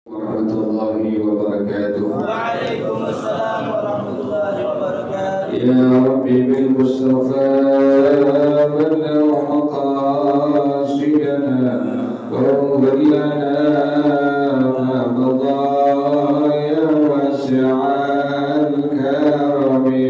warahmatullahi wabarakatuh. Waalaikumsalam warahmatullahi wabarakatuh. Ya Rabbi bil Mustafa balligh maqasidana waghfir lana ma madha ya wasi'al karami.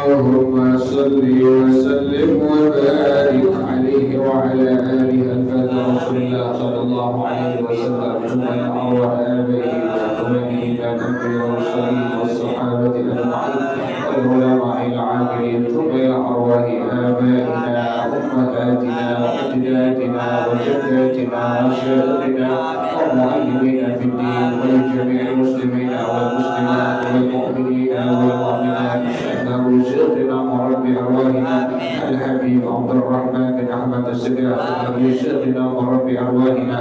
Allahumma salli wa sallim wa barik alaihi wa ala alihi al-Fatiha Rasulullah sallallahu alaihi wasallam jumaya Allah abihi wa banihi dan anbiya wa mursalin wa sahabati ajma'in wal ulama al-amilin jumaya arwahi abaina ummahatina wa ajdatina wa jaddatina wa syairina wa mu'allimina fid din wa jami'il muslimina wal muslimat wal mu'minina wal mu'minat شيخنا ورب أرواحنا الحبيب عبد الرحمن بن أحمد السقاف شيخنا ورب أرواحنا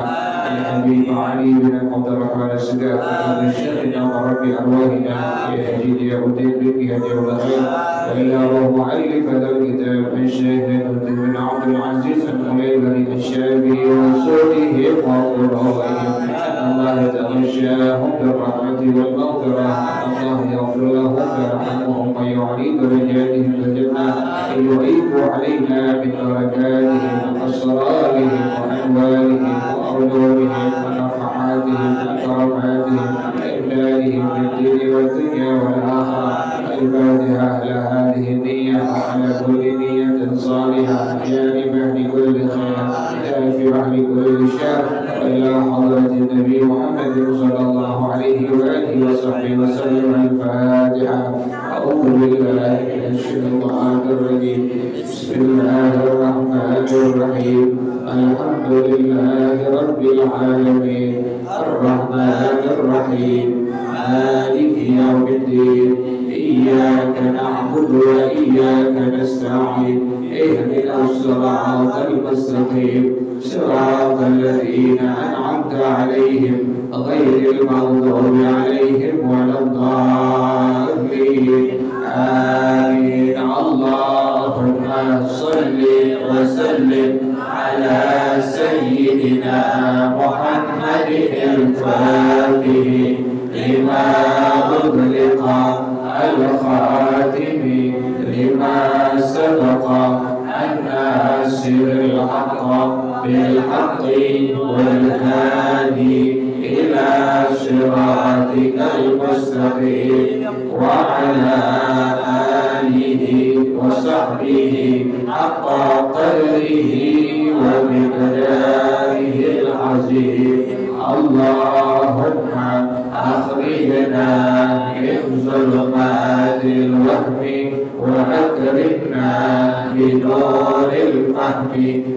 الحبيب علي بن عبد الرحمن فاسدة من شرنا ورب أرواحنا يا هدي يا مدبر يا جل الخير وإلى روح مؤلف هذا الكتاب من شيخ بن عبد العزيز المليبري الشافعي وصوته وقرائهم أن الله يتغشاهم بالرحمة والمغفرة أن الله يغفر لهم ويرحمهم ويعلي درجاتهم في الجنة يعيب علينا من بركاتهم وأسرارهم وأنوارهم وعلومهم ونفحاتهم وكراماتهم وإمدادهم في الدين والدنيا والآخرة. الفاتحة على هذه النية وعلى كل نية صالحة جانبة لكل خير دافعة لكل شر وإلى حضرة النبي محمد صلى الله عليه وآله وصحبه وسلم. الفاتحة. أعوذ بالله من الشيطان الرجيم. بسم الله الرحمن الرحيم. الحمد لله رب العالمين الرحمن الرحيم مالك يوم الدين إياك نعبد وإياك نستعين اهدنا الصراط المستقيم صراط الذين أنعمت عليهم غير المغضوب عليهم ولا الضالين آمين. اللهم صل وسلم على سيدنا محمد الفاتح لما أغلق الخاتم لما سبق الناصر الحق بالحق والهادي إلى صراطك المستقيم وعلى آله وصحبه حق قدره ومقداره العظيم. اللهم أخرجنا من ظلمات الوهم وأكرمنا بنور الفهم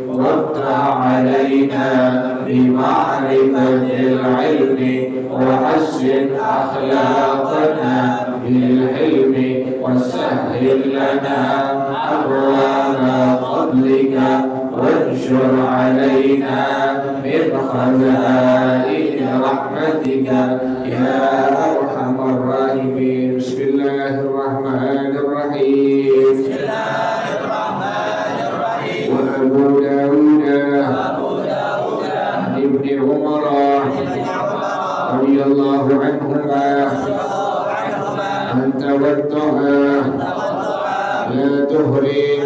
وافتح علينا بمعرفة العلم وحسن أخلاقنا بالحلم وسهل لنا أبواب فضلك وانشر علينا من خزائن رحمتك يا أرحم الراحمين. بسم الله الرحمن الرحيم. وأبو داود عن ابن عمر رضي الله عنهما أن توضأ لا تهرم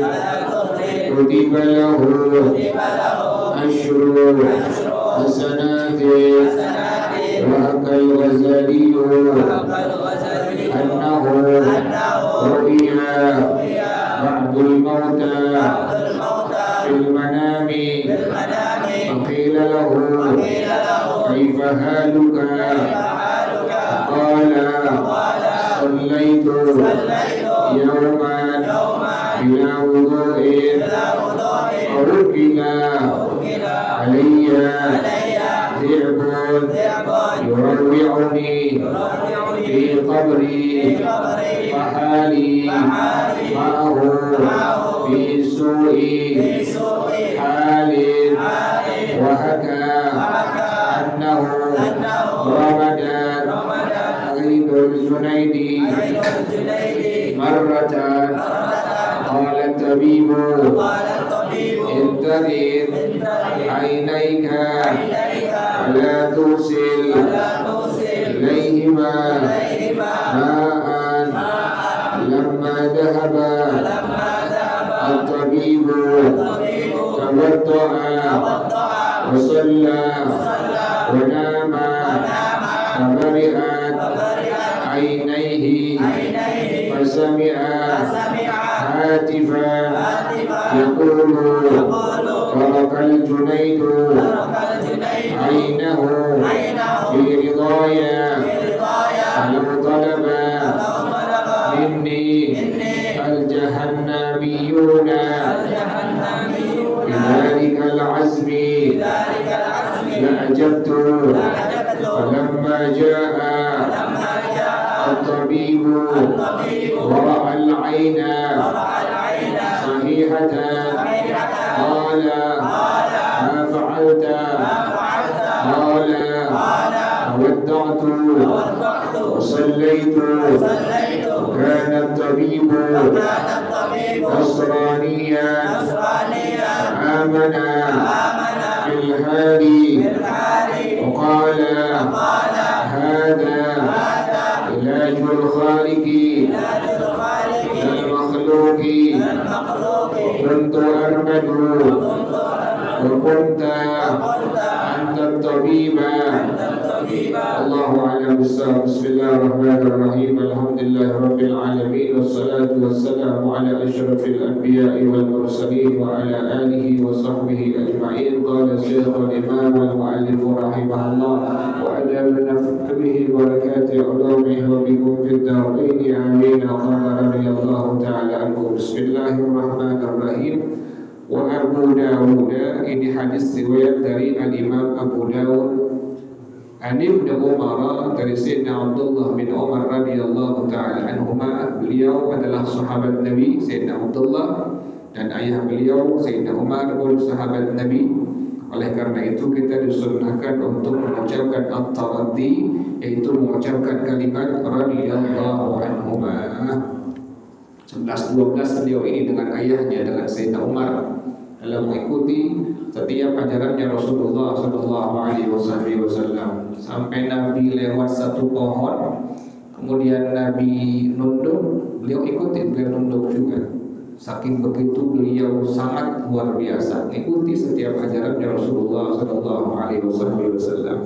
كتب له أشر حسنات. وأكى الغزالي أنه رؤي بعض الموتى في المنام فقيل له كيف حالك؟ قال صليت يوما بلا وضوء فركب علي ذئب يروعني في قبري فحالي معه في سوء حال. وحكى أنه رمضان عيد الجنيد مرة. قال الطبيب انتظر عينيك ولا توصل إليهما ماء. لما ذهب الطبيب توضأ وصلى ونام فبرئت عينيه فسمع هاتفا يقول ترك الجنيد عينه في رضايا فلم طلب مني الجهنميون بذلك العزم لأجبت. فلما جاء الطبيب ورأى العين صحيحة قال ما فعلت؟ قال ودعت وصليت وكان الطبيب نصرانيا آمن بالهادي وقال هذا علاج الخالق للمخلوق كنت أرمد وكنت أنت الطبيب. الله أعلم بالصواب. بسم الله الرحمن الرحيم. الحمد لله رب العالمين والصلاة والسلام على أشرف الأنبياء والمرسلين وعلى آله وصحبه أجمعين. قال الشيخ الإمام المؤلف رحمه الله وعلى به بركات علومه وبكم في الدارين آمين. قال رضي الله تعالى عنه. بسم الله الرحمن الرحيم. Wa Abu Dawud, ini hadis riwayat dari Al-Imam Abu Dawud. An Ibn Umar, dari Sayyidina Abdullah bin Umar radhiyallahu ta'ala anhuma. Beliau adalah sahabat Nabi Sayyidina Abdullah, dan ayah beliau Sayyidina Umar pun sahabat Nabi. Oleh karena itu kita disunnahkan untuk mengucapkan at-taraddi, yaitu mengucapkan kalimat radhiyallahu anhuma. 11-12 beliau ini dengan ayahnya, dengan Sayyidina Umar, dalam mengikuti setiap ajarannya Rasulullah sallallahu alaihi wasallam. Sampai Nabi lewat satu pohon, kemudian Nabi nunduk, beliau ikuti, beliau nunduk juga. Saking begitu beliau sangat luar biasa mengikuti setiap ajarannya Rasulullah sallallahu alaihi wasallam.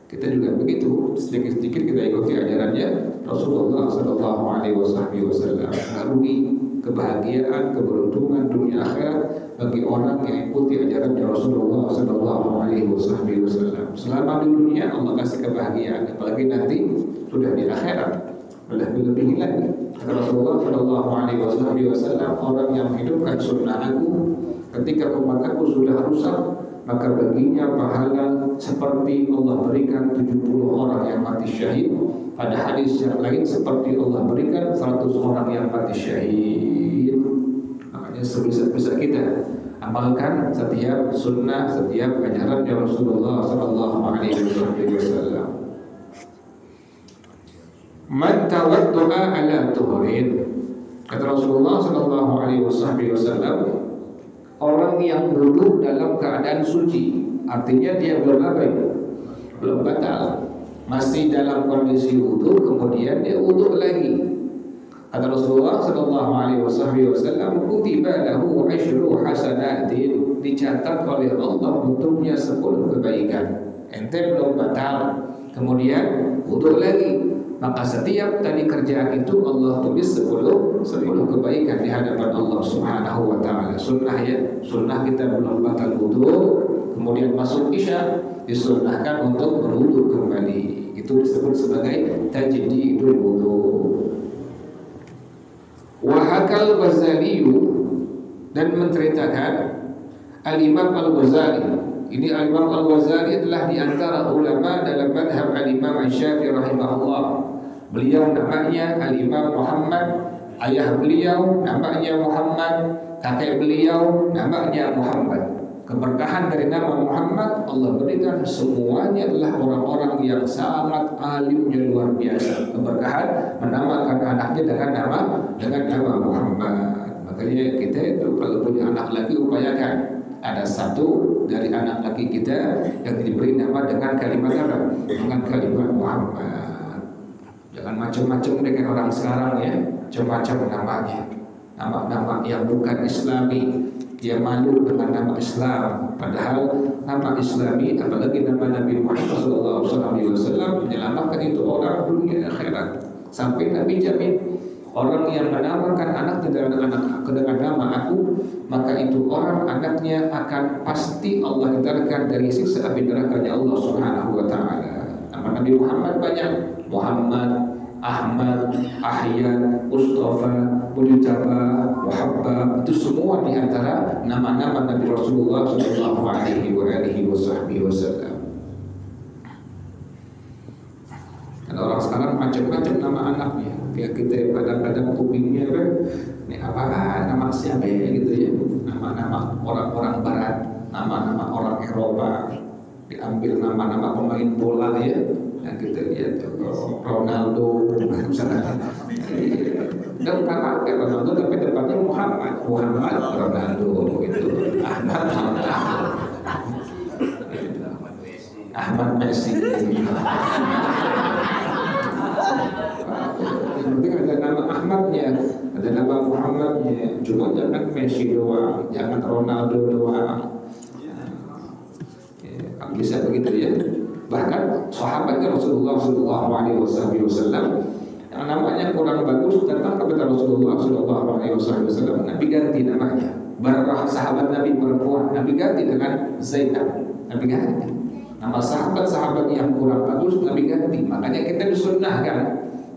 Kita juga begitu, sedikit-sedikit kita ikuti ajarannya Rasulullah sallallahu alaihi wasallam. Harui kebahagiaan, keberuntungan dunia akhirat bagi orang yang ikuti ajarannya Rasulullah sallallahu alaihi wasallam. Selama di dunia Allah kasih kebahagiaan, apalagi nanti sudah di akhirat lebih lagi. Kata Rasulullah sallallahu alaihi wasallam, orang yang menghidupkan sunnah aku ketika umat aku sudah rusak, maka baginya pahala seperti Allah berikan 70 orang yang mati syahid. Pada hadis yang lain seperti Allah berikan 100 orang yang mati syahid. Makanya sebisa-bisa kita amalkan setiap sunnah, setiap ajaran dari Rasulullah sallallahu alaihi wasallam. Man tawaddu'a ala tuhrin. Kata Rasulullah sallallahu alaihi wasallam, orang yang wudhu dalam keadaan suci, artinya dia belum apa itu? Belum batal, masih dalam kondisi wudhu, kemudian dia wudhu lagi. Kata Rasulullah sallallahu alaihi wasallam, kutiba lahu 10 hasanatin, dicatat oleh Allah untuknya 10 kebaikan. Ente belum batal, kemudian wudhu lagi, maka setiap tadi kerjaan itu Allah tulis 10 kebaikan di hadapan Allah Subhanahu wa taala. Sunnah ya, sunnah kita belum batal wudu, kemudian masuk isya disunnahkan untuk berwudu kembali. Itu disebut sebagai tajdidul wudu. Wa hakal Ghazali, dan menceritakan Al-Imam Al-Ghazali. Ini Al-Imam Al-Ghazali adalah di antara ulama dalam madhab Al-Imam Syafi'i rahimahullah. Beliau namanya Al-Imam Muhammad, ayah beliau namanya Muhammad, kakek beliau namanya Muhammad. Keberkahan dari nama Muhammad Allah berikan semuanya adalah orang-orang yang sangat alimnya luar biasa. Keberkahan menamakan anaknya dengan nama Muhammad. Makanya kita itu kalau punya anak lagi upayakan ada satu dari anak laki kita yang diberi nama dengan kalimat apa? Dengan kalimat Muhammad. Jangan macam-macam dengan orang sekarang ya, macam-macam namanya. Nama-nama yang bukan Islami, dia malu dengan nama Islam. Padahal nama Islami, apalagi nama Nabi Muhammad SAW, menyelamatkan itu orang dunia akhirat. Sampai Nabi jamin, orang yang menamakan anaknya dengan nama aku, maka itu orang anaknya akan pasti Allah hindarkan dari siksa api nerakanya Allah Subhanahu wa taala. Nama Nabi Muhammad banyak, Muhammad, Ahmad, Ahyan, Mustafa, Mujtaba, Muhabbab, itu semua di antara nama-nama Nabi Rasulullah sallallahu alaihi wasallam. Ada orang sekarang macam-macam nama anaknya. Kayak kita kadang-kadang kupingnya ini apa nama siapa ya gitu ya. Nama-nama orang-orang barat, nama-nama orang Eropa. diambil nama-nama pemain bola ya, yang kita lihat Ronaldo misalnya. Dan nama Ronaldo tapi depannya Muhammad Ronaldo itu Ahmad Messi. Yang penting ada nama Ahmadnya, ada nama Muhammadnya. Cuma jangan Messi doang, jangan Ronaldo doang. Bisa begitu ya. Bahkan sahabatnya Rasulullah SAW yang namanya kurang bagus datang kepada Rasulullah SAW, Nabi ganti namanya. Barrah sahabat Nabi perempuan, Nabi ganti dengan Zainab. Nabi ganti nama sahabat-sahabat yang kurang bagus, Nabi ganti. Makanya kita disunnahkan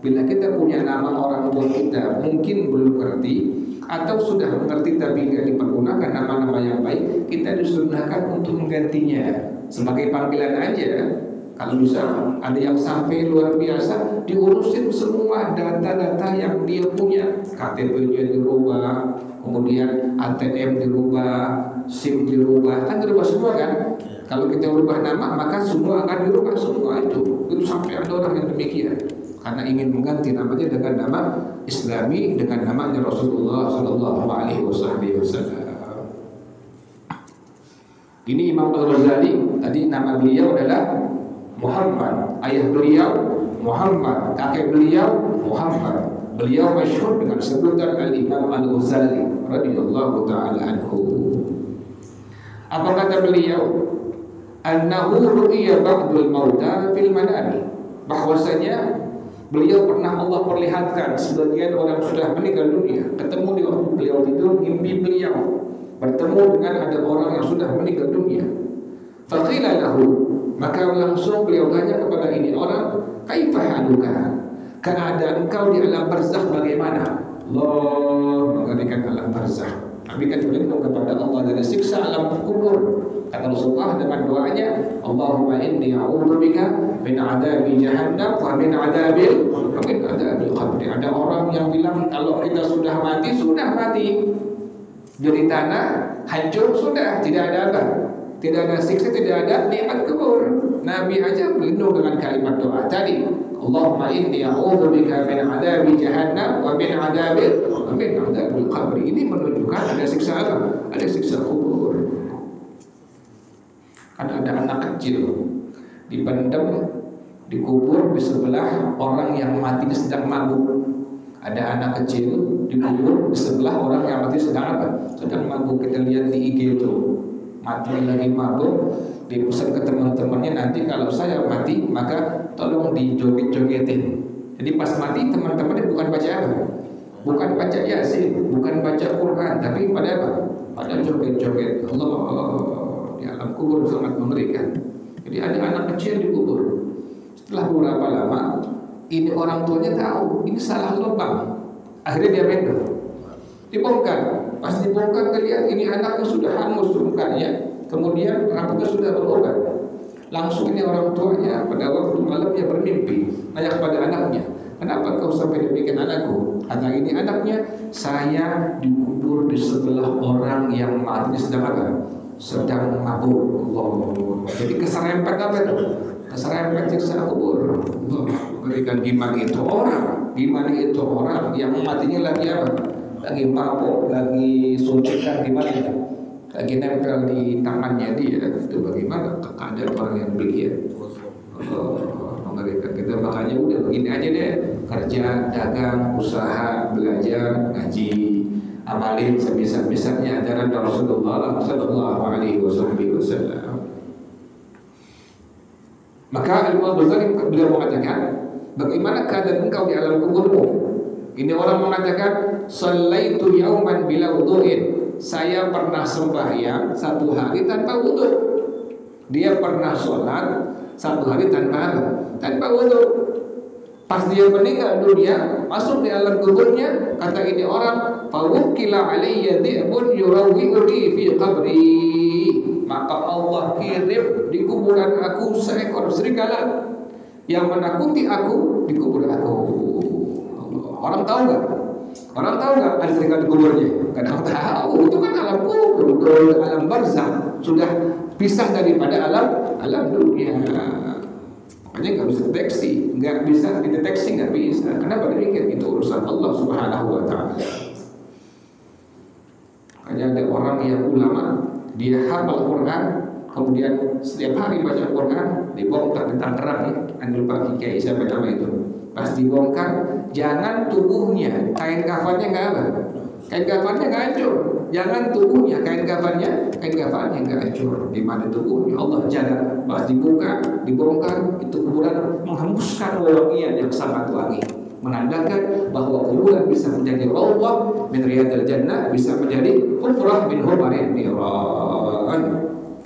bila kita punya nama orang tua kita mungkin belum ngerti atau sudah mengerti tapi tidak dipergunakan nama-nama yang baik, kita disunnahkan untuk menggantinya sebagai panggilan aja. Kalau bisa ada yang sampai luar biasa diurusin semua data-data yang dia punya, KTP-nya dirubah, kemudian ATM dirubah, SIM dirubah, kan dirubah semua kan? Kalau kita ubah nama maka semua akan dirubah semua itu sampai ada orang yang demikian karena ingin mengganti namanya dengan nama Islami, dengan namanya Rasulullah SAW. Ini Imam Al-Ghazali, tadi nama beliau adalah Muhammad, ayah beliau Muhammad, kakek beliau Muhammad. Beliau masyhur dengan sebutan Al-Imam Al-Ghazali radhiyallahu taala anhu. Apa kata beliau? Annahu ru'iya ba'dul mauta fil manami. Bahwasanya beliau pernah Allah perlihatkan sebagian orang sudah meninggal dunia, ketemu di waktu beliau tidur, mimpi beliau bertemu dengan ada orang yang sudah meninggal dunia. Faqila lahu, maka langsung beliau tanya kepada ini orang, kaifa haluka? Keadaan engkau di alam barzakh bagaimana? Allah mengatakan alam barzakh. Nabi kan berlindung kepada Allah dari siksa alam kubur. Kata Rasulullah dengan doanya, Allahumma inni a'udzubika min adabi jahannam wa min adabil qabri. Ada orang yang bilang kalau kita sudah mati. Dari tanah hancur sudah, tidak ada apa? Tidak ada siksa, tidak ada nikmat kubur. Nabi aja berlindung dengan kalimat doa tadi. Allahumma inni a'udzubika min adabi jahannam wa min adabil qabri. Ini menunjukkan ada siksa apa? Ada siksa kubur. Ada anak kecil dipendam, dikubur di sebelah orang yang mati sedang mabuk. Ada anak kecil dikubur di sebelah orang yang mati sedang apa? Sedang mabuk. Kita lihat di IG itu, mati lagi mabuk, dipesan ke teman-temannya, nanti kalau saya mati maka tolong dijoget-jogetin. Jadi pas mati teman-temannya bukan baca apa? Bukan baca Yasin, bukan baca Quran, tapi pada apa? Pada joget-joget. Allah di alam kubur sangat mengerikan. Jadi ada anak kecil dikubur. Setelah beberapa lama, ini orang tuanya tahu ini salah lubang. Akhirnya dia mendor, dibongkar. Pas dibongkar terlihat ini anaknya sudah hangus mukanya, kemudian rambutnya sudah berubah. Langsung ini orang tuanya pada waktu malamnya bermimpi, nanya kepada anaknya, kenapa kau sampai demikian anakku? Kata ini anaknya, saya dikubur di sebelah orang yang mati sedang apa? Sedang mabuk. Allah. Jadi keserempet apa itu? Keserempet siksa kubur. Berikan gimana itu orang yang matinya lagi apa? Lagi mabuk, lagi suntikan gimana itu? Lagi nempel di tangannya dia. Itu bagaimana keadaan orang yang demikian? Mengerikan. Kita makanya udah begini aja deh, kerja, dagang, usaha, belajar, ngaji, amalin sebisa-bisanya ajaran Rasulullah sallallahu alaihi wasallam. Maka Imam Ghazali beliau mengatakan, bagaimana keadaan engkau di alam kuburmu? Ini orang mengatakan, shallaitu yauman bila wudu'in. Saya pernah sembahyang satu hari tanpa wudu. Dia pernah sholat satu hari tanpa wudu. Pas dia meninggal dunia, masuk di alam kuburnya, kata ini orang, fawukila alayya dhi'bun yurawwi'uni fi qabri. Maka Allah kirim di kuburan aku seekor serigala yang menakuti aku di kubur aku. Orang tahu nggak? Orang tahu nggak ada serigala di kuburnya? Kadang tahu. Itu kan alam kubur, alam barzakh, sudah pisah daripada alam dunia. Makanya nggak bisa dideteksi, nggak bisa. Kenapa demikian? Itu urusan Allah Subhanahu Wa Taala. Makanya ada orang yang ulama, dia hafal Quran, kemudian setiap hari baca Quran, dibongkar di Tangerang ya, anda lupa kiai siapa nama itu. Pas dibongkar, jangan tubuhnya, kain kafannya nggak apa, kain kafannya nggak hancur. Jangan tubuhnya, kain kafannya nggak hancur. Di mana tubuhnya Allah jaga. Pas dibuka, dibongkar, itu kuburan menghembuskan wangian yang sangat wangi, menandakan bahwa kuburan bisa menjadi rawdah min riyadil jannah, bisa menjadi hufrah min hufarin niran.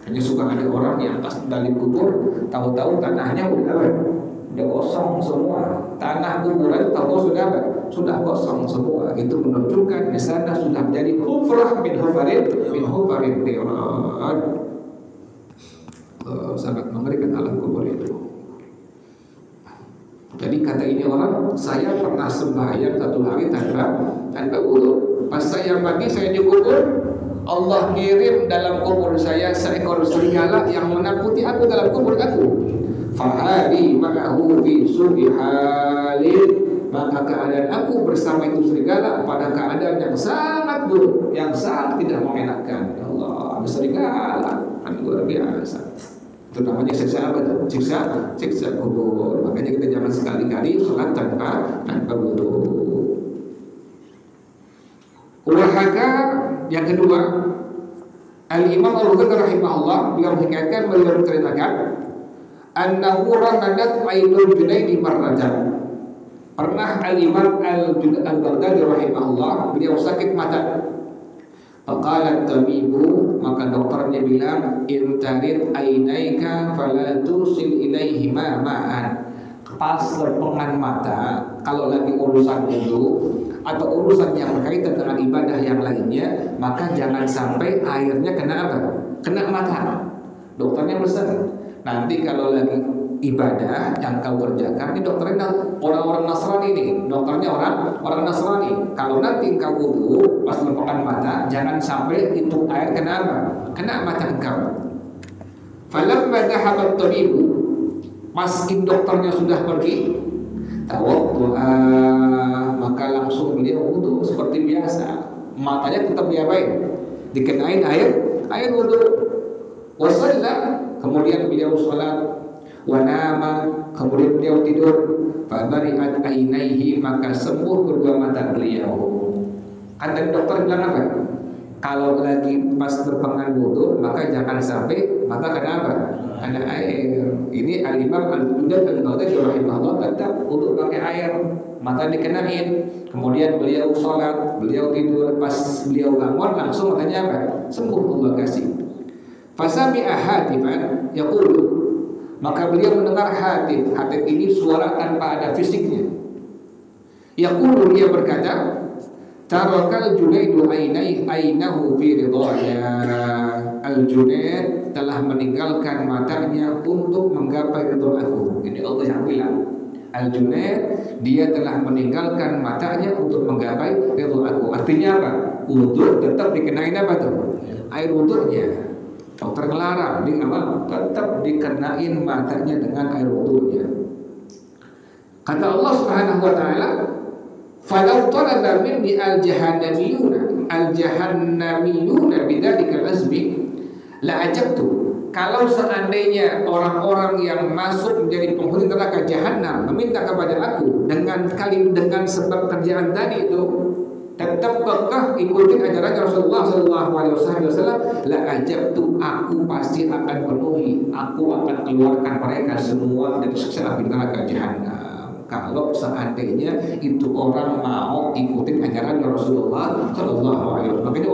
Hanya suka ada orang yang pas dari kubur, tahu-tahu tanahnya udah kosong semua. Tanah kuburan tahu sudah kosong semua. Itu menunjukkan di sana sudah menjadi hufrah min hufarin niran. Sangat mengerikan alam kubur itu. Jadi kata ini orang, saya pernah sembahyang 1 hari tanpa wudu. Pas saya mati, saya dikubur, Allah kirim dalam kubur saya seekor serigala yang menakuti aku dalam kubur aku. Fahadi ma'ahu fi subhalin, maka keadaan aku bersama itu serigala pada keadaan yang sangat buruk, yang sangat tidak mengenakan. Ya Allah, ada serigala, kan luar biasa. Itu namanya siksa apa tuh? Siksa kubur. Makanya kita jangan sekali-kali sholat tanpa wudu. Ulahaka yang kedua, Al-Imam Al-Ghazali rahimahullah beliau mengingatkan, beliau menceritakan annahu ramadat ainul Junaidi marratan. Pernah Al-Imam Al-Ghazali rahimahullah beliau sakit mata. Faqalat tabibu, maka dokternya bilang, intarid ainaika fala tusil ilaihima ma'an. Pas lempengan mata, kalau lagi urusan itu atau urusan yang berkaitan dengan ibadah yang lainnya, maka jangan sampai airnya kena apa? Kena mata. Dokternya pesan, nanti kalau lagi ibadah yang kau kerjakan, ini dokternya orang-orang Nasrani nih, dokternya orang Nasrani. Kalau nanti kau wudu pas lempengan mata, jangan sampai itu air kena apa? Kena mata engkau. Falamma dhahabat tabibu, meski dokternya sudah pergi, tawaddu'a, maka langsung beliau wudu seperti biasa. Matanya tetap diapain? Dikenain air wudu. Wasalla, kemudian beliau salat. Wanama, kemudian beliau tidur. Fabari'at ainaihi, maka sembuh kedua mata beliau. Kata dokter bilang apa? Kalau lagi pas berpengan wudu, maka jangan sampai mata kena apa? Kena air. Ini Al-Imam Al-Ghazali rahimahullah tetap wudu pakai air, mata dikenain. Kemudian beliau sholat, beliau tidur. Pas beliau bangun langsung matanya apa? Sembuh, Allah kasih. Fasami'a hatifan yaqulu, maka beliau mendengar hatif. Hatif ini suara tanpa ada fisiknya. Yaqulu, dia berkata, tarakal Junaidu ainahu fi ridhaya. Al-Junaid telah meninggalkan matanya untuk menggapai ridha aku. Ini Allah yang bilang. Al-Junaid, dia telah meninggalkan matanya untuk menggapai ridha aku. Artinya apa? Wudu tetap dikenain apa tuh? Air wudunya. Dokter ngelarang, tetap dikenain matanya dengan air wudunya. Kata Allah Subhanahu wa taala, falau talaba minni al-jahannamiyuna bidzalika al-azbi la ajabtu. Kalau seandainya orang-orang yang masuk menjadi penghuni neraka jahanam meminta kepada aku dengan sebab kerjaan tadi itu, tetap kekeh ikutin ajaran Rasulullah SAW, la ajabtu, aku pasti akan penuhi, aku akan keluarkan mereka semua dari siksa api neraka jahanam. Kalau seandainya itu orang mau ikutin ajaran Rasulullah SAW. Makanya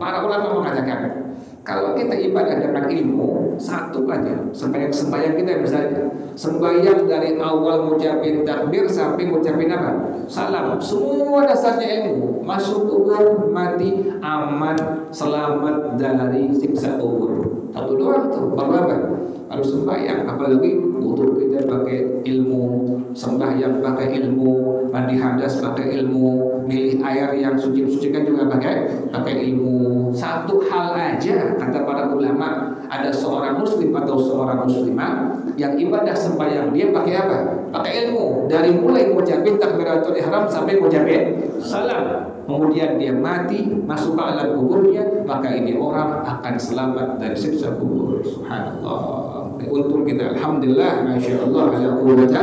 para ulama mengatakan, kalau kita ibadah dengan ilmu, satu aja. Sembahyang kita misalnya, sembahyang dari awal ngucapin takbir sampai ngucapin apa? Salam. Semua dasarnya ilmu. Masuk kubur, mati, aman, selamat dari siksa kubur. Satu doang tuh. Apa? Harus sembahyang. Apalagi wudu kita pakai ilmu, sembahyang pakai ilmu, mandi hadas pakai ilmu, milih air yang suci-sucikan juga pakai ilmu. Satu hal aja, kata para ulama, ada seorang muslim atau seorang muslimah yang ibadah sembahyang dia pakai apa? Pakai ilmu. Dari mulai ngucapin takbiratul ihram sampai ngucapin salam. Kemudian dia mati masuk ke alam kuburnya, maka ini orang akan selamat dari siksa kubur. Subhanallah. Untung kita alhamdulillah, masyaallah, la quwwata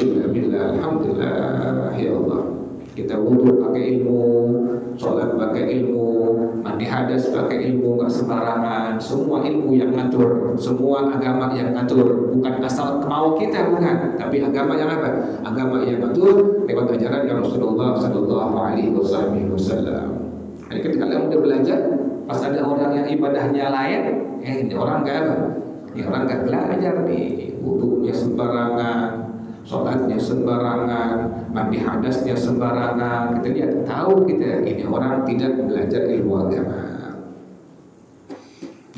illa billah. Alhamdulillah ya Allah. Kita wudu pakai ilmu, sholat pakai ilmu, mandi hadas pakai ilmu, nggak sembarangan. Semua ilmu yang ngatur, semua agama yang ngatur, bukan asal mau kita, bukan, tapi agama yang apa? Agama yang ngatur lewat ajaran Rasulullah Sallallahu Alaihi Wasallam. Jadi ketika kalian udah belajar, pas ada orang yang ibadahnya lain, ini orang nggak apa? Ini orang nggak belajar nih, wudunya sembarangan, sholatnya sembarangan, mandi hadasnya sembarangan. Kita lihat, tahu kita ini orang tidak belajar ilmu agama.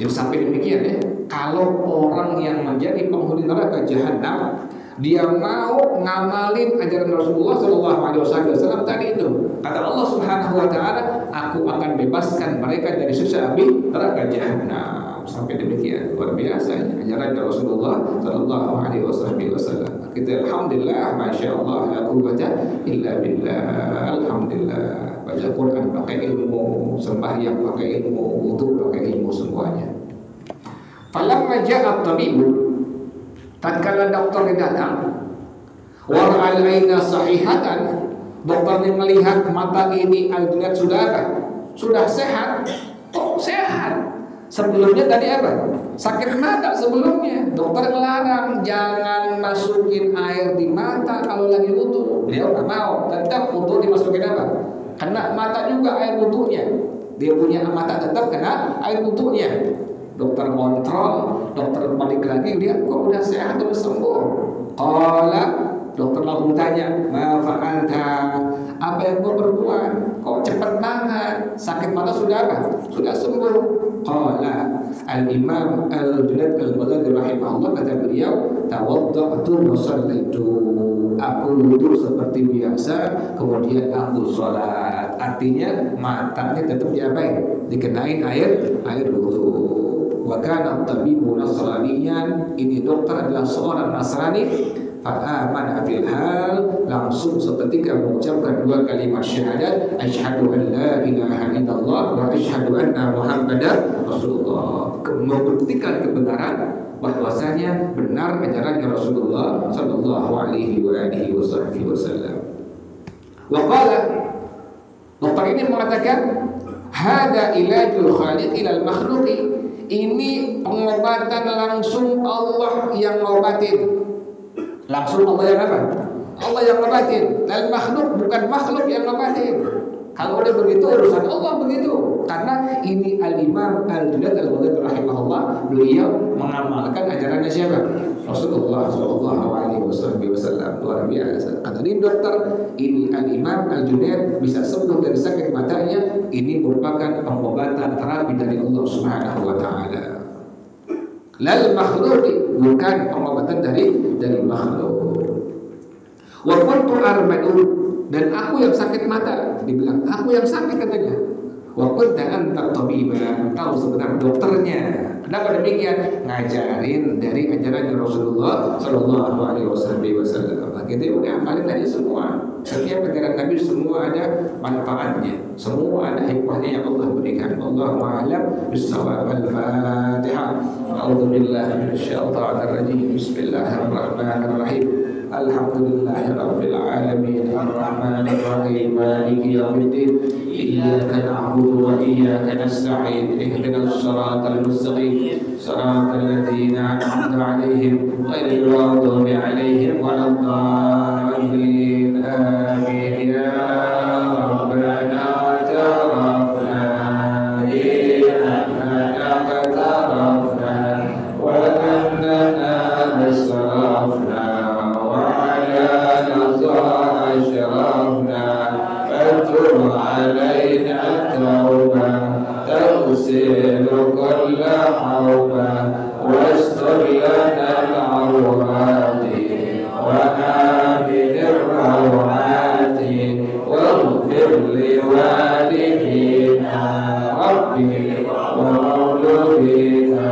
Jadi sampai demikian ya, kalau orang yang menjadi penghuni neraka jahanam, dia mau ngamalin ajaran Rasulullah SAW tadi itu, kata Allah Subhanahu Wa Taala, aku akan bebaskan mereka dari siksa api neraka jahanam. Sampai demikian luar biasa ajaran Rasulullah Sallallahu Alaihi Wasallam. Kita alhamdulillah, masya Allah, la quwwata illa billah. Alhamdulillah, baca Quran pakai ilmu, sembahyang pakai ilmu, wudu pakai ilmu, semuanya. Falamma ja'a at-tabibu, tatkala dokter datang, wa ra'al-aina sahihatan, dokternya melihat mata ini al-jinat sudah apa? Sudah sehat. Oh, sehat. Sebelumnya tadi apa? Sakit mata sebelumnya. Dokter melarang jangan masukin air di mata kalau lagi wudu. Dia nggak mau. Tetap wudu dimasukin apa? Kena mata juga air wudunya. Dia punya mata tetap kena air wudunya. Dokter kontrol, dokter balik lagi lihat kok udah sehat, udah sembuh. Qala, dokter langsung tanya, ma fa'alta? Apa yang kau berbuat? Kok cepat banget? Sakit mata sudah apa? Sudah sembuh. Qala al-Imam Al-Junaid Al-Baghdadi rahimahullah, kata beliau, tawadda'tu wa shallaitu. Aku wudu seperti biasa, kemudian aku sholat. Artinya matanya tetap diapain? Dikenain air wudu. Wa kana at-tabibu nasraniyan, ini dokter adalah seorang Nasrani. Fa'amana fil hal, langsung seketika mengucapkan dua kalimat syahadat, asyhadu an la ilaha illallah wa asyhadu anna Muhammadar Rasulullah, membuktikan kebenaran bahwasanya benar ajaran Rasulullah sallallahu alaihi wasallam. Wa qala, dokter ini mengatakan, hada ilajul khaliq ilal makhluqi, ini pengobatan langsung Allah yang ngobatin. Langsung Allah yang apa? Allah yang ngobatin. Dan makhluk bukan makhluk yang ngobatin. Kalau udah begitu urusan Allah begitu. Karena ini Al-Imam Al-Junaid Al-Baghdadi rahimahullah, beliau mengamalkan ajarannya siapa? Rasulullah sallallahu alaihi wasallam. Luar biasa. Kata ini dokter, ini Al-Imam Al-Junaid bisa sembuh dari sakit matanya. Ini merupakan pengobatan terapi dari Allah Subhanahu wa taala. Lal makhluk, bukan pengobatan dari makhluk. Wa kuntu arba'u, dan aku yang sakit mata. Dibilang aku yang sakit katanya. Wa kunta anta tabiban, kau sebenarnya dokternya. Kenapa demikian? Ngajarin dari ajaran Rasulullah sallallahu alaihi wasallam. Kita udah amalin aja semua. Setiap ajaran Nabi semua ada manfaatnya, semua ada hikmahnya yang Allah berikan. Allahu a'lam bis-shawab. Al-Fatihah. A'udzu billahi minasyaitonir rajim. Bismillahirrahmanirrahim. Alhamdulillahirabbil alamin. Arrahmanir rahim. Maliki yaumiddin. Iyyaka na'budu wa iyyaka nasta'in. Ihdinas siratal mustaqim. Siratal ladzina an'amta 'alaihim ghairil maghdubi 'alaihim waladdallin. Amin ya rabbana tarafna innaka tarafna wa annana nasrafna wa ala nazar ashrafna fatub alaina tawba تغسل كل حوبة واستر لنا العورات وآمن الروعات واغفر لوالدينا ربي ومولودينا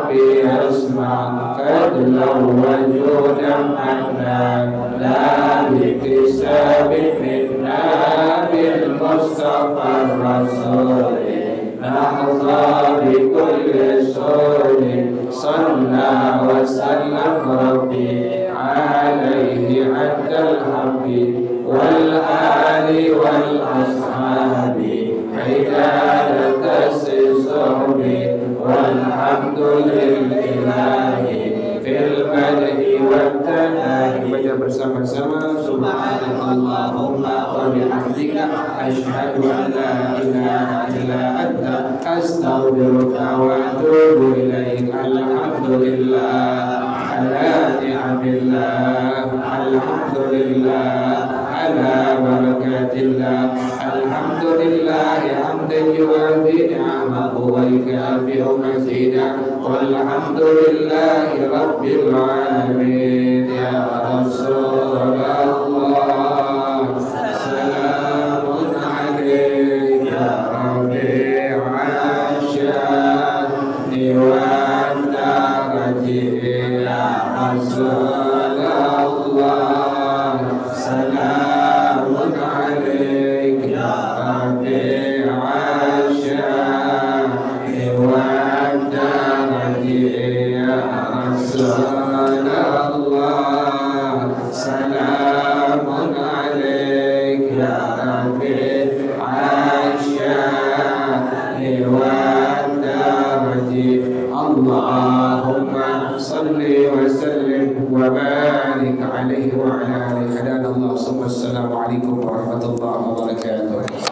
ربي أسمع فضلا وجودا منا لا باكتساب منا بالمصطفى الرسول نحظى بكل سور صلى وسلم ربي عليه عد الحب والآل والأصحاب حيادة الصحب والحمد لله في المدح والثناء. Baca bersama-sama subhanallahumma wa bihamdika asyhadu an la ilaha illa anta astaghfiruka wa atubu ilaik. Alhamdulillah ala ni'amillah, alhamdulillah ala barakatillah, alhamdulillah hamdan yu'afi ni'amahu wa yukafi'u mazidah, walhamdulillahi rabbil alamin. Ya Rasulullah salamun alayka rabi'a syahri wa darajati. Ya Rasulullah salamun alayka rabi'a syahri wa darajati. Ya Rasulullah salamun alayka rabi'a syahri wa darajati. Allahumma salli wa sallim wa barik alaihi wa ala alihi. Hadana Allah. Assalamualaikum warahmatullahi wabarakatuh.